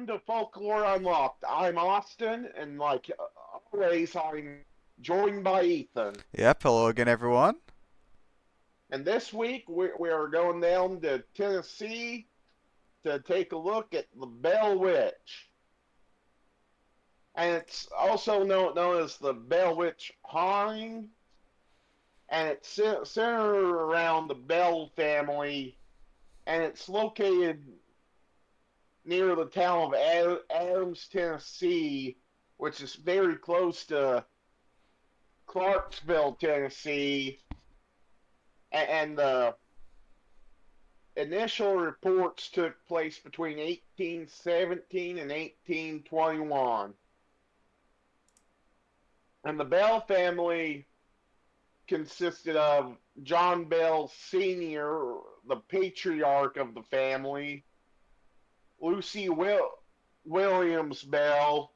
welcome to Folklore Unlocked. I'm Austin, and like always, I'm joined by Ethan. Yep, hello again, everyone. And this week, we are going down to Tennessee to take a look at the Bell Witch. And it's also known as the Bell Witch Haunting, and it's centered around the Bell family, and it's located near the town of Adams, Tennessee, which is very close to Clarksville, Tennessee, and the initial reports took place between 1817 and 1821. And the Bell family consisted of John Bell Sr., the patriarch of the family, Lucy Williams Bell,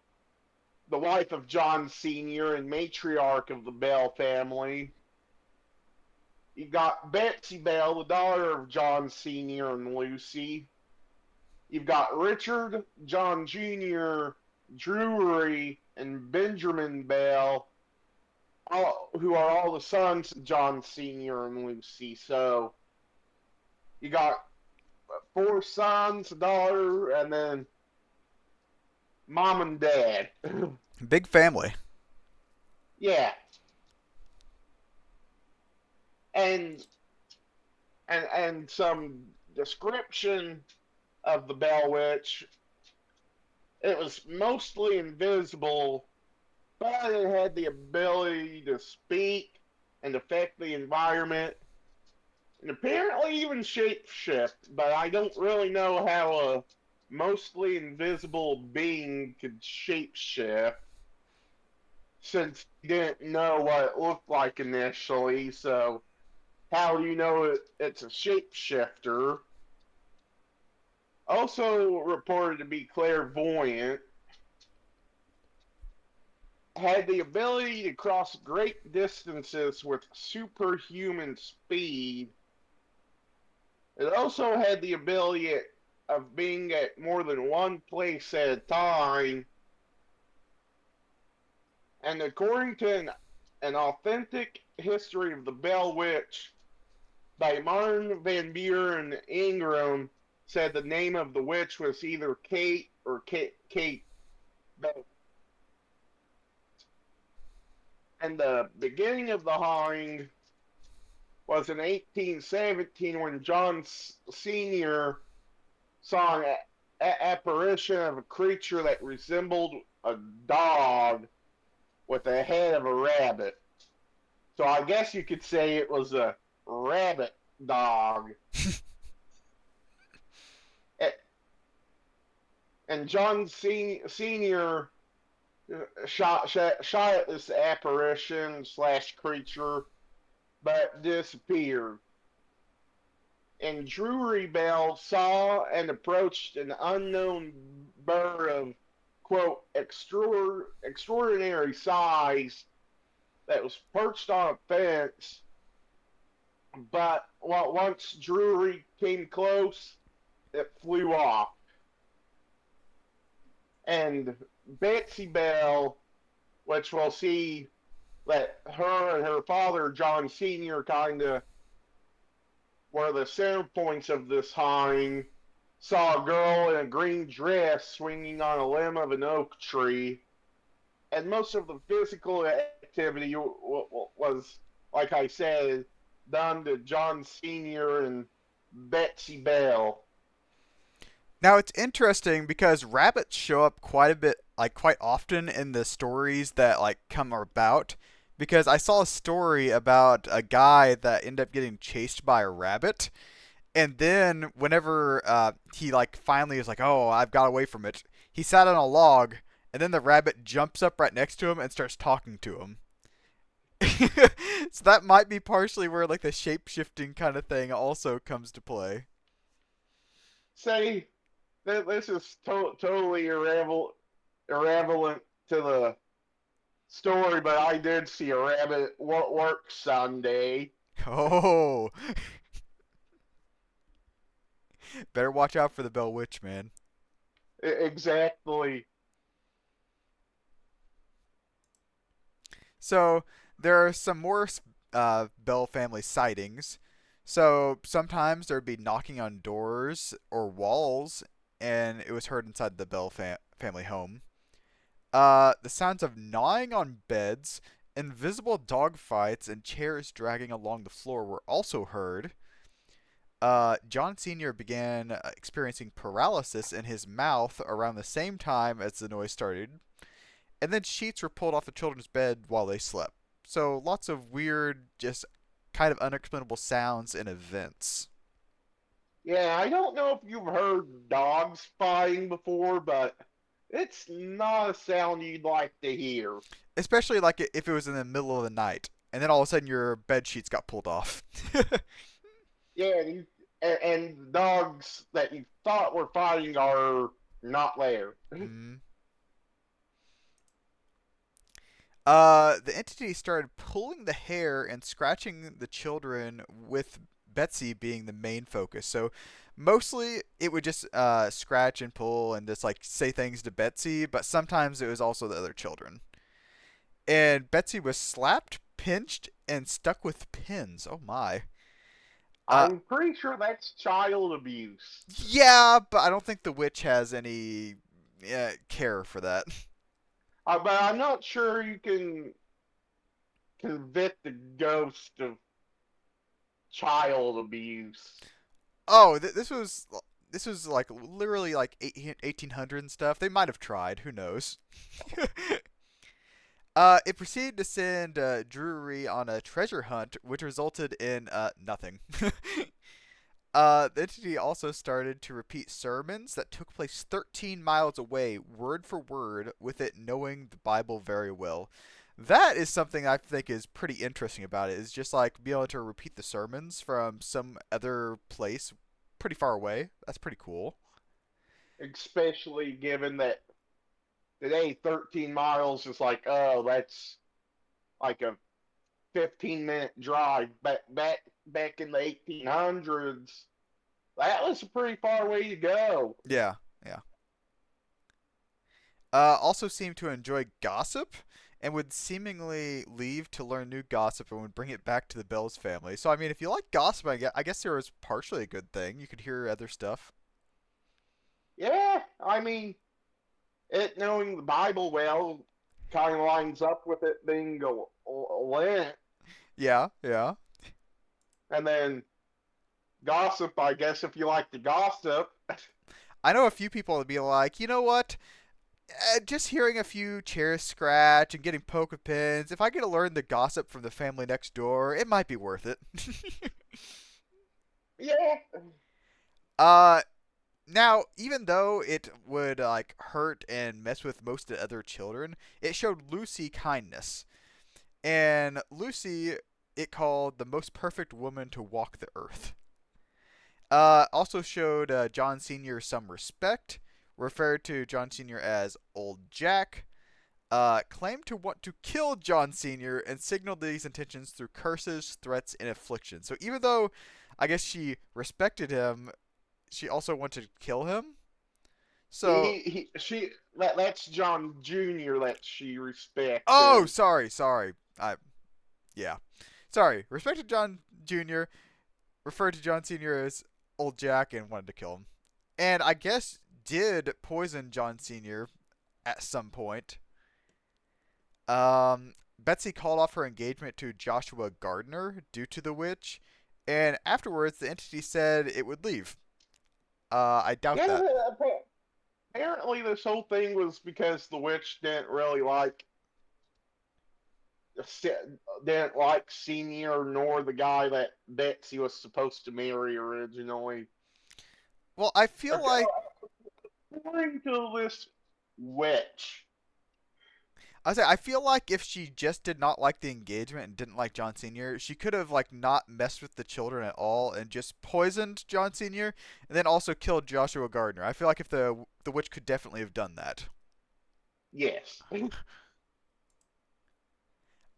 the wife of John Sr. and matriarch of the Bell family. You got Betsy Bell, the daughter of John Sr. and Lucy. You've got Richard, John Jr., Drury, and Benjamin Bell, who are all the sons of John Sr. and Lucy. So you got four sons, a daughter, and then mom and dad. Big family. Yeah, and and some description of the Bell Witch. It was mostly invisible, but it had the ability to speak and affect the environment, and apparently even shapeshift. But I don't really know how a mostly invisible being could shapeshift, since you didn't know what it looked like initially. So how do you know it's a shapeshifter? Also reported to be clairvoyant, had the ability to cross great distances with superhuman speed. It also had the ability of being at more than one place at a time. And according to an authentic history of the Bell Witch by Martin Van Buren Ingram, said the name of the witch was either Kate or Kate. And the beginning of the haunting was in 1817 when John Sr. saw an apparition of a creature that resembled a dog with the head of a rabbit. So I guess you could say it was a rabbit dog. And John Sr. Shot at this apparition slash creature, but disappeared. And Drury Bell saw and approached an unknown bird of, quote, extraordinary size that was perched on a fence. But once Drury came close, it flew off. And Betsy Bell, which we'll see that her and her father, John Sr., kind of were the center points of this haunting, saw a girl in a green dress swinging on a limb of an oak tree. And most of the physical activity was, like I said, done to John Sr. and Betsy Bell. Now it's interesting because rabbits show up quite a bit, like quite often in the stories that like come about. Because I saw a story about a guy that ended up getting chased by a rabbit, and then whenever he like finally is like, "Oh, I've got away from it," he sat on a log, and then the rabbit jumps up right next to him and starts talking to him. So that might be partially where like the shape shifting kind of thing also comes to play. Say, this is totally irrelevant to the story, but I did see a rabbit work Sunday. Oh, better watch out for the Bell Witch, man. Exactly. So there are some more Bell family sightings. So sometimes there'd be knocking on doors or walls, and it was heard inside the Bell family home. The sounds of gnawing on beds, invisible dog fights, and chairs dragging along the floor were also heard. John Sr. began experiencing paralysis in his mouth around the same time as the noise started, and then sheets were pulled off the children's bed while they slept. So lots of weird, just kind of unexplainable sounds and events. Yeah, I don't know if you've heard dogs fighting before, but it's not a sound you'd like to hear. Especially like if it was in the middle of the night, and then all of a sudden your bed sheets got pulled off. Yeah, and dogs that you thought were fighting are not there. Mm. The entity started pulling the hair and scratching the children, with Betsy being the main focus. So mostly it would just scratch and pull and just like say things to Betsy, but sometimes it was also the other children. And Betsy was slapped, pinched, and stuck with pins. Oh my. Uh, I'm pretty sure that's child abuse. yeah, but I don't think the witch has any care for that. But I'm not sure you can convict the ghost of child abuse. Oh, this was like literally like 1800 and stuff. They might have tried. Who knows? It proceeded to send Drury on a treasure hunt, which resulted in nothing. The entity also started to repeat sermons that took place 13 miles away, word for word, with it knowing the Bible very well. That is something I think is pretty interesting about it. Is just like being able to repeat the sermons from some other place pretty far away. That's pretty cool. Especially given that today 13 miles is like, oh, that's like a 15-minute drive. Back in the 1800s, that was a pretty far way to go. Yeah, yeah. Also seemed to enjoy gossip and would seemingly leave to learn new gossip and would bring it back to the Bells family. So, I mean, if you like gossip, I guess there was partially a good thing. You could hear other stuff. Yeah, I mean, it knowing the Bible well kind of lines up with it being a Lent, Yeah, yeah. and then gossip. I guess if you like to gossip, I know a few people would be like, you know what? Just hearing a few chairs scratch and getting poked with pins, if I get to learn the gossip from the family next door, it might be worth it. yeah, uh, Now, even though it would like hurt and mess with most of the other children, it showed Lucy kindness. And Lucy, it called the most perfect woman to walk the earth. Also showed John Sr. some respect, referred to John Sr. as Old Jack, claimed to want to kill John Sr. and signaled these intentions through curses, threats, and affliction. So even though I guess she respected him, she also wanted to kill him. So, that's John Jr. that she oh, respected. sorry. Yeah. Sorry. Respected John Jr., referred to John Sr. as Old Jack and wanted to kill him. And I guess did poison John Sr. at some point. Betsy called off her engagement to Joshua Gardner due to the witch, and afterwards the entity said it would leave. I doubt Yeah, that. apparently this whole thing was because the witch didn't like Senior nor the guy that Betsy was supposed to marry originally. Well, I feel like According to this witch, I feel like if she just did not like the engagement and didn't like John Senior, she could have like not messed with the children at all and just poisoned John Senior and then also killed Joshua Gardner. I feel like if the witch could definitely have done that. yes.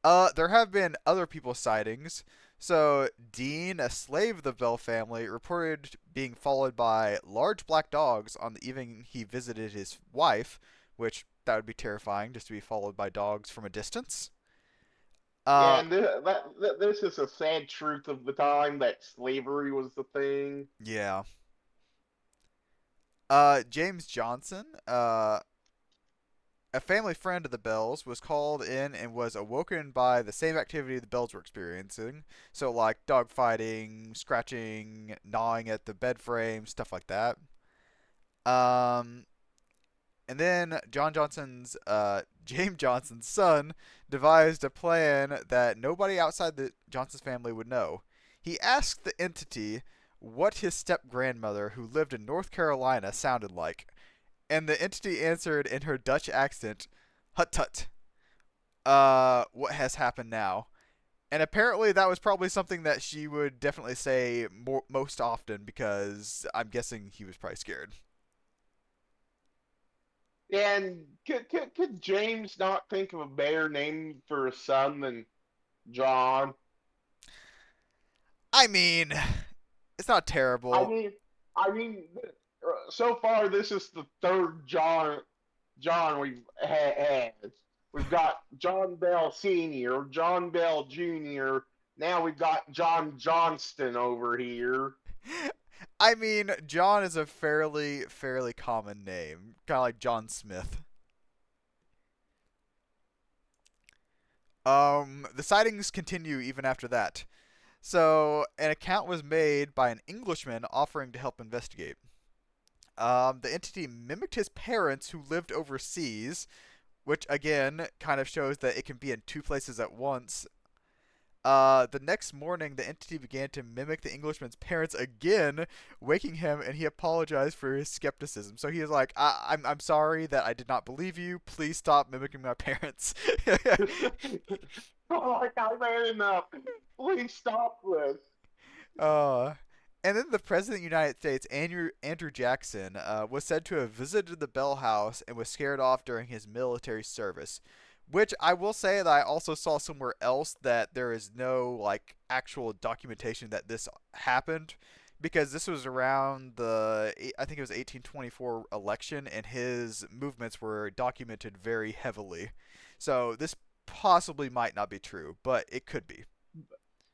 There have been other people sightings. So, Dean, a slave of the Bell family, reported being followed by large black dogs on the evening he visited his wife, which that would be terrifying just to be followed by dogs from a distance. Yeah, Uh, and this is a sad truth of the time that slavery was the thing. yeah. James Johnson, a family friend of the Bells, was called in and was awoken by the same activity the Bells were experiencing. So, like dog fighting, scratching, gnawing at the bed frame, stuff like that. Um, and then James Johnson's son devised a plan that nobody outside the Johnson's family would know. He asked the entity what his step grandmother, who lived in North Carolina, sounded like, and the entity answered in her Dutch accent, "Hut tut." What has happened now? And apparently that was probably something that she would definitely say most often because I'm guessing he was probably scared. And could James not think of a better name for a son than John? I mean, it's not I terrible. mean, I mean, so far this is the third John we've had. We've got John Bell Senior, John Bell Junior. Now we've got John Johnston over here. I mean, John is a fairly common name, kind of like John Smith. The sightings continue even after that. So, an account was made by an Englishman offering to help investigate. The entity mimicked his parents who lived overseas, which again kind of shows that it can be in two places at once. The next morning, the entity began to mimic the Englishman's parents again, waking him, and he apologized for his skepticism. So he was like, I'm sorry that I did not believe you. Please stop mimicking my parents." Oh, like I've had enough. Please stop this. uh, and then the President of the United States, Andrew Jackson, was said to have visited the Bell House and was scared off during his military service. Which I will say that I also saw somewhere else that there is no like actual documentation that this happened, because this was around the I think it was 1824 election, and his movements were documented very heavily. So this possibly might not be true, but it could be.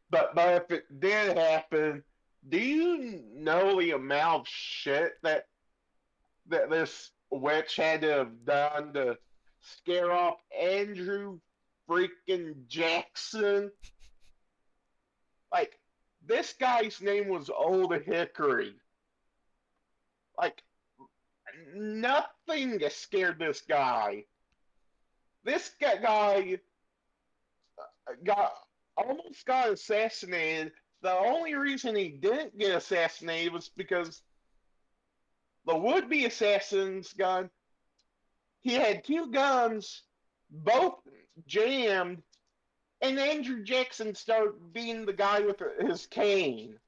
But if it did happen, do you know the amount of shit that this witch had to have done to scare off Andrew freaking Jackson? Like, this guy's name was Old Hickory. Like, nothing scared this guy. This guy got almost got assassinated. The only reason he didn't get assassinated was because the would-be assassin's gun. He had two guns, both jammed, and Andrew Jackson started being the guy with his cane.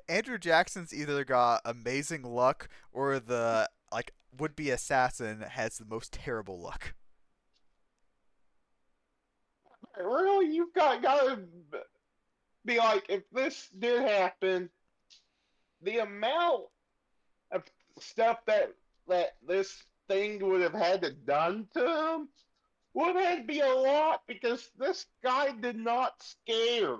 Andrew Jackson's either got amazing luck or the like would-be assassin has the most terrible luck. Really, you've got to be like, if this did happen, the amount of stuff that this thing would have had to done to him would have to be a lot because this guy did not scare.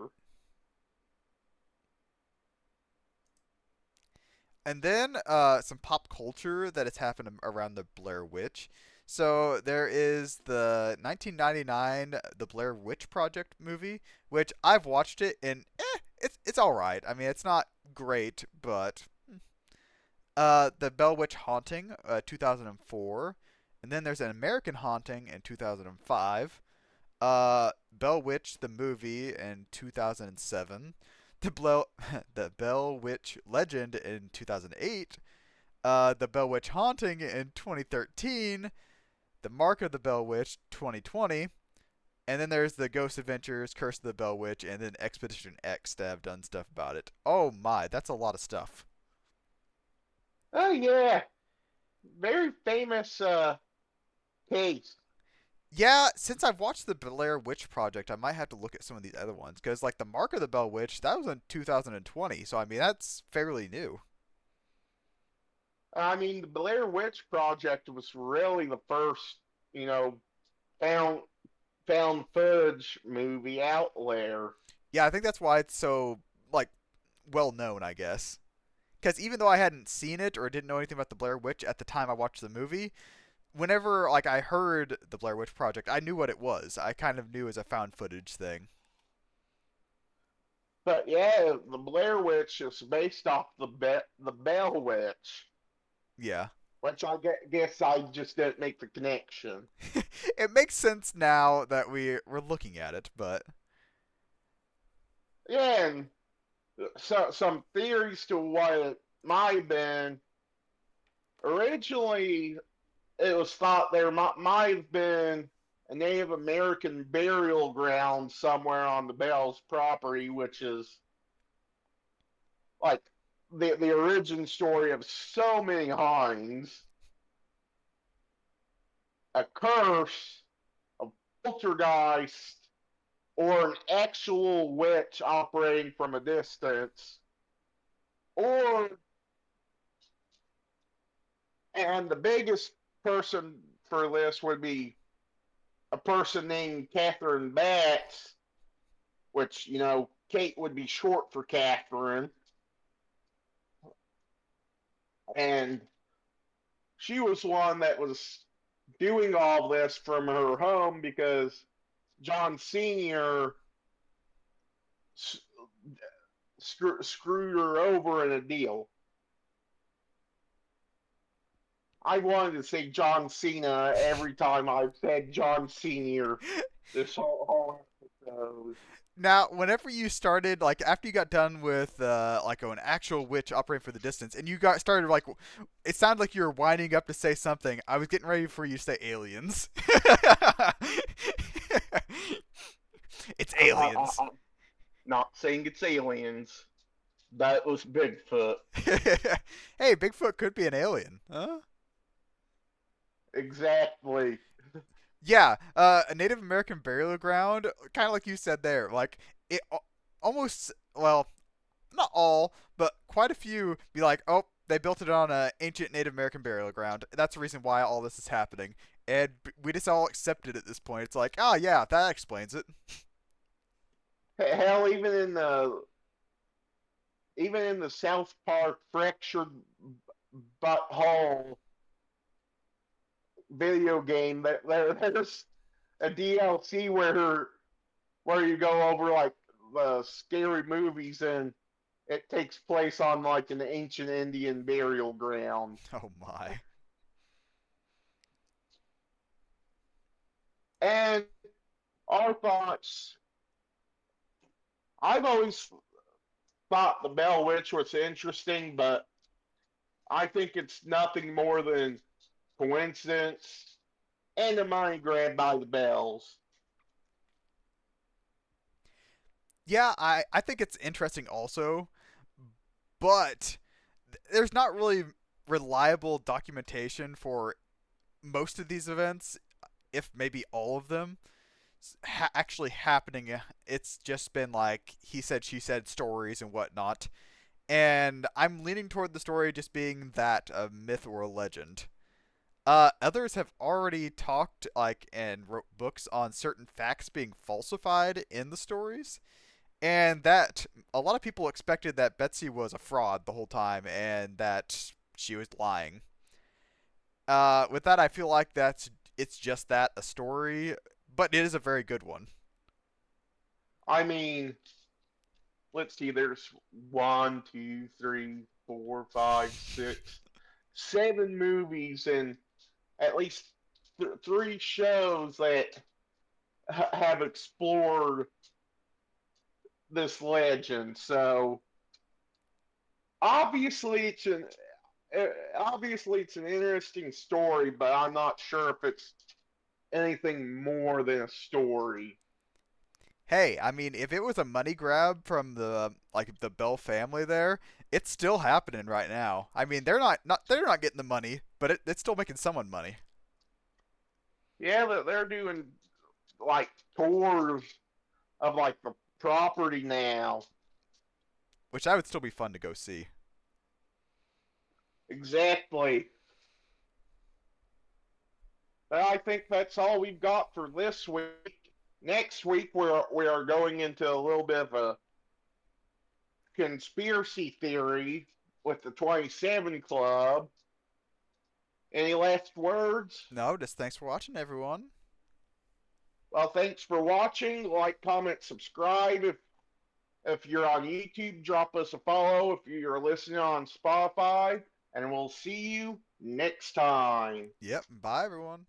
And then some pop culture that has happened around the Blair Witch. So there is the 1999 The Blair Witch Project movie, which I've watched it and it's all right. I mean, it's not great, but the Bell Witch Haunting, 2004, and then there's an American Haunting in 2005. Bell Witch the movie in 2007, the Bell Witch Legend in 2008, the Bell Witch Haunting in 2013, the Mark of the Bell Witch 2020, and then there's the Ghost Adventures, Curse of the Bell Witch, and then Expedition X that have done stuff about it. Oh my, that's a lot of stuff. Oh yeah, very famous case. Yeah, since I've watched the Blair Witch Project, I might have to look at some of these other ones because, like, the Mark of the Bell Witch, that was in 2020, so I mean that's fairly new. I mean, the Blair Witch Project was really the first, you know, found found footage movie out there. Yeah, I think that's why it's so like well known, I guess. Because even though I hadn't seen it or didn't know anything about the Blair Witch at the time I watched the movie, whenever like I heard the Blair Witch Project, I knew what it was. I kind of knew it was a found footage thing. But yeah, the Blair Witch is based off the Bell Witch, Yeah. which guess I just didn't make the connection. It makes sense now that we're looking at it, but Yeah, and so some theories to what it might have been. Originally, it was thought there might have been a Native American burial ground somewhere on the Bell's property, which is like the origin story of so many hauntings, a curse, a poltergeist, or an actual witch operating from a distance, or and the biggest person for this would be a person named Catherine Batts, which Kate would be short for Catherine, and she was one that was doing all this from her home because John Senior screwed her over in a deal. I wanted to say John Cena every time I've said John Senior this whole episode. now whenever you started like after you got done with like an actual witch operating for the distance and you got started like it sounded like you were winding up to say something. I was getting ready for you to say aliens. It's aliens. I'm not saying it's aliens. That was Bigfoot. Hey, Bigfoot could be an alien, huh? Exactly. Yeah, a Native American burial ground, kind of like you said there. Like it almost, well, not all, but quite a few be like, oh, they built it on an ancient Native American burial ground. That's the reason why all this is happening, and we just all accept it at this point. It's like, oh yeah, that explains it. Hell, even in the South Park fractured butthole video game, there's a DLC where you go over like the scary movies, and it takes place on like an ancient Indian burial ground. Oh my. And our thoughts. I've always thought the Bell Witch was interesting, but I think it's nothing more than coincidence and a money grab by the bells. Yeah, I think it's interesting also, but there's not really reliable documentation for most of these events, if maybe all of them, actually happening. It's just been like he said, she said stories and whatnot. And I'm leaning toward the story just being that a myth or a legend. Others have already talked like and wrote books on certain facts being falsified in the stories, and that a lot of people expected that Betsy was a fraud the whole time and that she was lying. With that, I feel like it's just that a story, but it is a very good one. I mean, let's see, there's one, two, three, four, five, six, seven movies and at least three shows that have explored this legend. So obviously it's an obviously it's an interesting story, but I'm not sure if it's anything more than a story. Hey, I mean, if it was a money grab from the like the Bell family there, it's still happening right now. I mean, they're not getting the money, but it's still making someone money. Yeah, they're doing like tours of like the property now. Which I would still be fun to go see. Exactly. But I think that's all we've got for this week. Next week we are going into a little bit of a conspiracy theory with the 27 Club. Any last words? No, just thanks for watching, everyone. Well, thanks for watching. Like, comment, subscribe. If you're on YouTube, drop us a follow. If you're listening on Spotify, and we'll see you next time. Yep, bye, everyone.